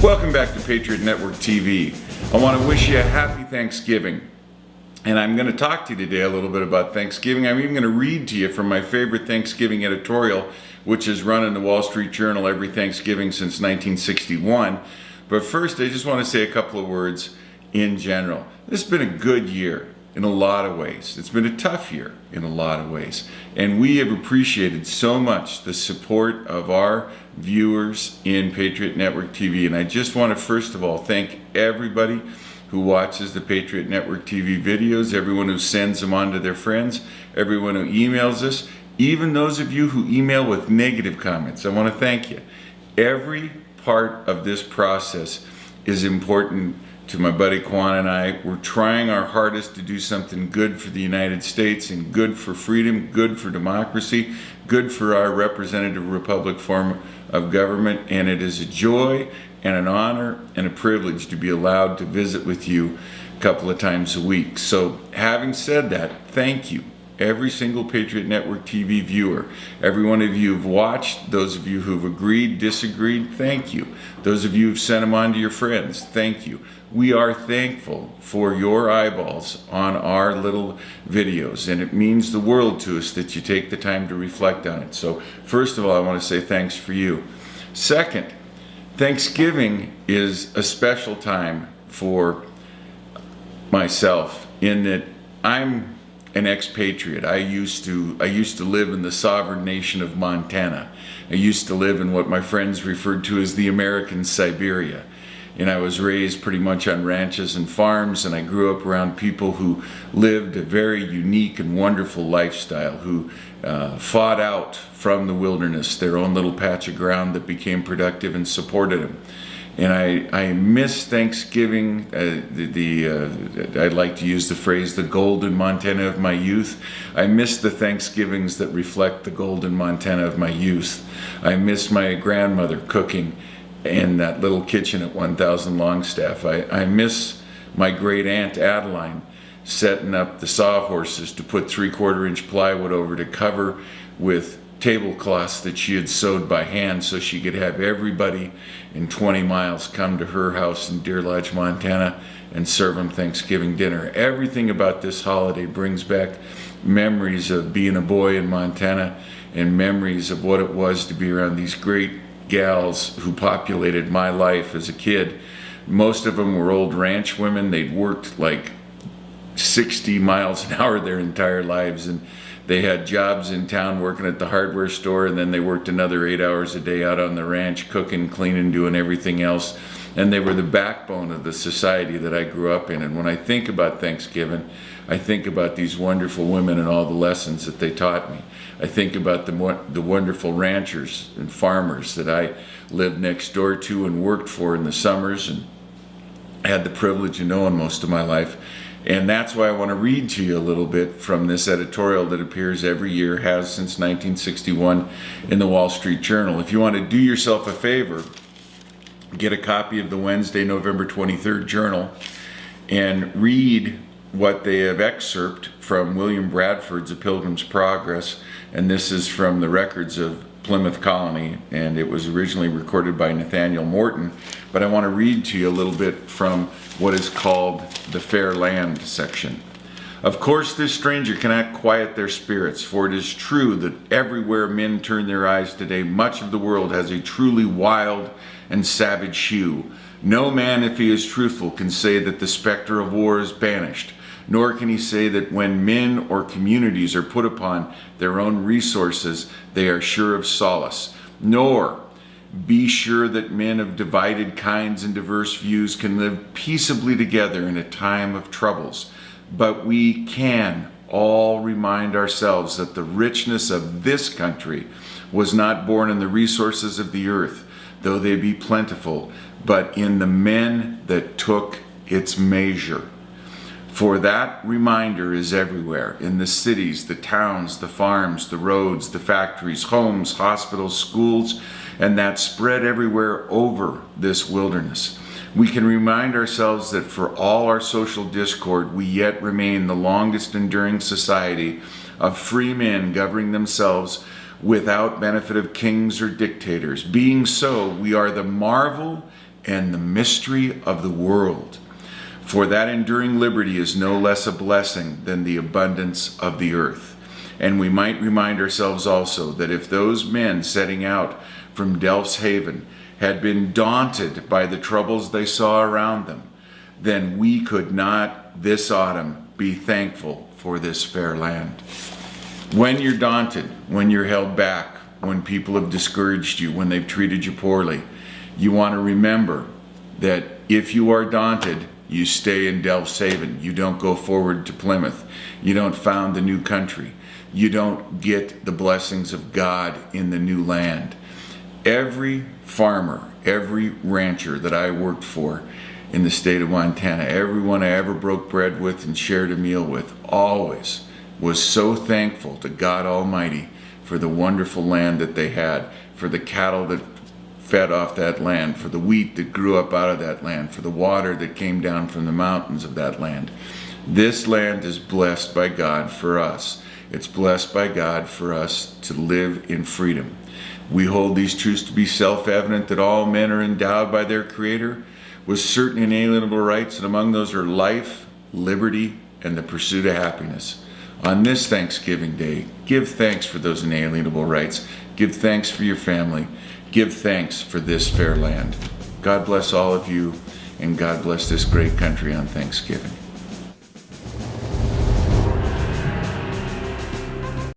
Welcome back to Patriot Network TV. I want to wish you a happy Thanksgiving. And I'm going to talk to you today a little bit about Thanksgiving. I'm even going to read to you from my favorite Thanksgiving editorial, which is run in the Wall Street Journal every Thanksgiving since 1961. But first, I just want to say a couple of words in general. This has been a good year in a lot of ways. It's been a tough year in a lot of ways. And we have appreciated so much the support of our viewers in Patriot Network TV. And I just want to first of all thank everybody who watches the Patriot Network TV videos, everyone who sends them on to their friends, everyone who emails us, even those of you who email with negative comments. I want to thank you. Every part of this process is important to my buddy Quan and I. We're trying our hardest to do something good for the United States and good for freedom, good for democracy, good for our representative republic form of government. And it is a joy and an honor and a privilege to be allowed to visit with you a couple of times a week. So having said that, thank you. Every single Patriot Network TV viewer, every one of you who've watched, those of you who've agreed, disagreed, thank you. Those of you who've sent them on to your friends, thank you. We are thankful for your eyeballs on our little videos, and it means the world to us that you take the time to reflect on it. So first of all, I want to say thanks for you. Second, Thanksgiving is a special time for myself in that I'm an expatriate. I used to live in the sovereign nation of Montana. I used to live in what my friends referred to as the American Siberia. And I was raised pretty much on ranches and farms, and I grew up around people who lived a very unique and wonderful lifestyle, who fought out from the wilderness their own little patch of ground that became productive and supported them. And I miss Thanksgiving. I'd like to use the phrase, the golden Montana of my youth. I miss the Thanksgivings that reflect the golden Montana of my youth. I miss my grandmother cooking in that little kitchen at 1000 Longstaff. I miss my great aunt Adeline setting up the sawhorses to put 3/4-inch plywood over to cover with tablecloths that she had sewed by hand so she could have everybody in 20 miles come to her house in Deer Lodge, Montana and serve them Thanksgiving dinner. Everything about this holiday brings back memories of being a boy in Montana and memories of what it was to be around these great gals who populated my life as a kid. Most of them were old ranch women. They'd worked like 60 miles an hour their entire lives, and they had jobs in town working at the hardware store, and then they worked another 8 hours a day out on the ranch, cooking, cleaning, doing everything else. And they were the backbone of the society that I grew up in. And when I think about Thanksgiving, I think about these wonderful women and all the lessons that they taught me. I think about the wonderful ranchers and farmers that I lived next door to and worked for in the summers and had the privilege of knowing most of my life. And that's why I want to read to you a little bit from this editorial that appears every year, has since 1961 in the Wall Street Journal. If you want to do yourself a favor, get a copy of the Wednesday, November 23rd Journal and read what they have excerpted from William Bradford's A Pilgrim's Progress. And this is from the records of Plymouth Colony, and it was originally recorded by Nathaniel Morton. But I want to read to you a little bit from what is called the Fair Land section. Of course, this stranger cannot quiet their spirits, for it is true that everywhere men turn their eyes today, much of the world has a truly wild and savage hue. No man, if he is truthful, can say that the specter of war is banished, nor can he say that when men or communities are put upon their own resources, they are sure of solace. Nor be sure that men of divided kinds and diverse views can live peaceably together in a time of troubles. But we can all remind ourselves that the richness of this country was not born in the resources of the earth, though they be plentiful, but in the men that took its measure. For that reminder is everywhere, in the cities, the towns, the farms, the roads, the factories, homes, hospitals, schools, and that spread everywhere over this wilderness. We can remind ourselves that for all our social discord, we yet remain the longest enduring society of free men governing themselves without benefit of kings or dictators. Being so, we are the marvel and the mystery of the world. For that enduring liberty is no less a blessing than the abundance of the earth. And we might remind ourselves also that if those men setting out from Delft's Haven had been daunted by the troubles they saw around them, then we could not this autumn be thankful for this fair land. When you're daunted, when you're held back, when people have discouraged you, when they've treated you poorly, you want to remember that if you are daunted, you stay in Delft's Haven. You don't go forward to Plymouth. You don't found the new country. You don't get the blessings of God in the new land. Every farmer, every rancher that I worked for in the state of Montana, everyone I ever broke bread with and shared a meal with, always was so thankful to God Almighty for the wonderful land that they had, for the cattle that fed off that land, for the wheat that grew up out of that land, for the water that came down from the mountains of that land. This land is blessed by God for us. It's blessed by God for us to live in freedom. We hold these truths to be self-evident, that all men are endowed by their Creator with certain inalienable rights, and among those are life, liberty, and the pursuit of happiness. On this Thanksgiving Day, give thanks for those inalienable rights. Give thanks for your family. Give thanks for this fair land. God bless all of you, and God bless this great country on Thanksgiving.